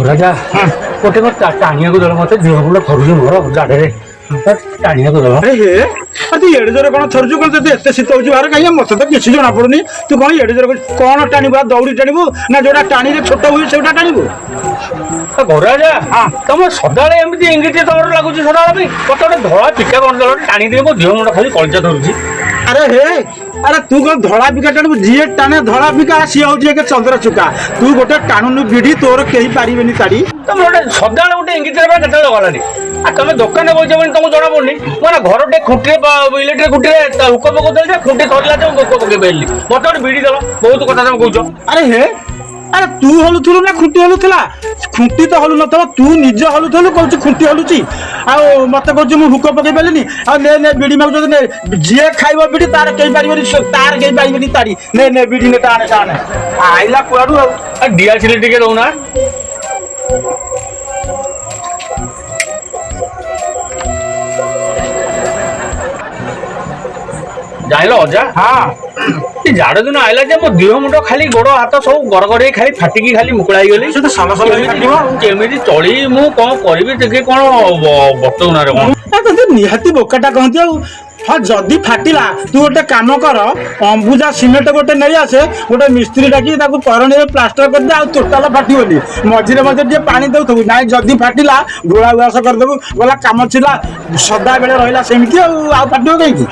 ରାଜା ଗୋଟେ ଟାଣିବାକୁ ଦେଲ ମତେ ଦେହ ମୁଣ୍ଡ ଥରୁଛି ମୋର ଗାଡିରେ ଟାଣିବାକୁ ଦେଲ। ଆରେ ହେ ତୁ ଏଡେ ଜୋରେ କଣ ଥରୁଛୁ କଣ ଯଦି ଏତେ ଶୀତ ହଉଛି ବାହାରେ କାହିଁକି ମତେ ତ କିଛି ଜଣା ପଡୁନି ତୁ କଣ ଏଡେ ଜୋରେ କଣ ଟାଣିବୁ ଆଉ ଦୌଡ଼ି ଟାଣିବୁ ନା ଯୋଉଟା ଟାଣିରେ ଛୋଟ ହୁଏ ସେଇଟା ଟାଣିବୁ। ରାଜା ତମ ସଦାବେଳେ ଏମିତି ଇଙ୍ଗିତ ତମର ଲାଗୁଛି ସଦାବେଳେ ପାଇଁ ମତେ ଗୋଟେ ଧଳା ପିଠା କରିଦେଲ ଟାଣିଦିଏ ମୋ ଦେହ ମୁଣ୍ଡ ଖାଲି କଳିଚା ଧରୁଛି। ଆରେ ହେ ଆରେ ତୁ କଣ ଧଳା ପିକା ଟାଣିବୁ ଯିଏ ଟାଣେ ଧଳା ପିକା ସିଏ ହଉଛି ଏକ ଚନ୍ଦ୍ରଚୂକା ତୁ ଗୋଟେ ଟାଣୁନୁ ବିଡି ତୋର କେହି ପାରିବେନି ତାଡ଼ି। ତମେ ଗୋଟେ ସଦାବେଳେ ଗୋଟେ ଇଙ୍ଗିତ କେତେବେଳେ ଗଲାନି ଆଉ ତମେ ଦୋକାନରେ ବଇଛ ବୋଲି ତମକୁ ଜଣା ପଡୁନି ମାନେ ଘରଟେ ଖୁଣ୍ଟିରେ ଇଲେକ୍ଟ୍ରିକ ଖୁଣ୍ଟିରେ ହୁକ ପକଉଥିଲି ଯେ ଖୁଣ୍ଟି ଧରିଲା ଯେ ହୁକ ପକେଇ ପାରିଲି ମତେ ଗୋଟେ ବିଡି ଦେଲ ବହୁତ କଥା ତମେ କହୁଛ। ଆରେ ହେ ଆରେ ତୁ ହଲୁଥିଲୁ ନା ଖୁଣ୍ଟି ହଲୁଥିଲା ଖୁଣ୍ଟି ତ ହଲୁ ନଥିବ ତୁ ନିଜେ ହଲୁଥିଲୁ କହୁଛୁ ଖୁଣ୍ଟି ହଲୁଛି ଆଉ ମତେ କହୁଛୁ ମୁଁ ହୁକ ପକେଇ ପାରିଲିନି ଆଉ ନେ ବିଡି ମାଗୁଛନ୍ତି ନେ ଯିଏ ଖାଇବ ବିଡି ତାର କେହି ପାରିବନି ତାର କେହି ପାରିବନି ତାଡ଼ି ନେ ବିଡି ନେ ଟାଣେ ଟାଣେ ଆଇଲା କୁଆଡୁ ଆଉ ଦିଆସିଲି ଟିକେ ଦଉନା। ଜାଣିଲ ଅଜା ହଁ ଜାଡ ଦିନ ଆଇଲା ଯେ ମୋ ଦେହ ମୁଣ୍ଡ ଖାଲି ଗୋଡ ହାତ ସବୁ ଗଡଗଡ ହେଇ ଖାଲି ଫାଟିକି ଖାଲି ମୁକୁଳା ହେଇଗଲି କେମିତି ଚଳି ମୁଁ କଣ କରିବି ଟିକେ କଣ ବତଉନାରେ କଣ ତତେ ନିହାତି ବୋକାଟା କହନ୍ତି ଆଉ ହଁ ଯଦି ଫାଟିଲା ତୁ ଗୋଟେ କାମ କର ଅମ୍ବୁଜା ସିମେଣ୍ଟ ଗୋଟେ ନେଇ ଆସେ ଗୋଟେ ମିସ୍ତ୍ରୀ ଡାକି ତାକୁ କରଣୀରେ ପ୍ଲାଷ୍ଟର କରିଦେ ଆଉ ଟୋଟାଲ ଫାଟିବନି ମଝିରେ ମଝିରେ ଟିକେ ପାଣି ଦଉଥିବୁ ନାଇଁ ଯଦି ଫାଟିଲା ଘୋଳା ଉଆସ କରିଦେବୁ ଗଲା କାମ ଥିଲା ସଦାବେଳେ ରହିଲା ସେମିତି ଆଉ ଫାଟିବ କାହିଁକି।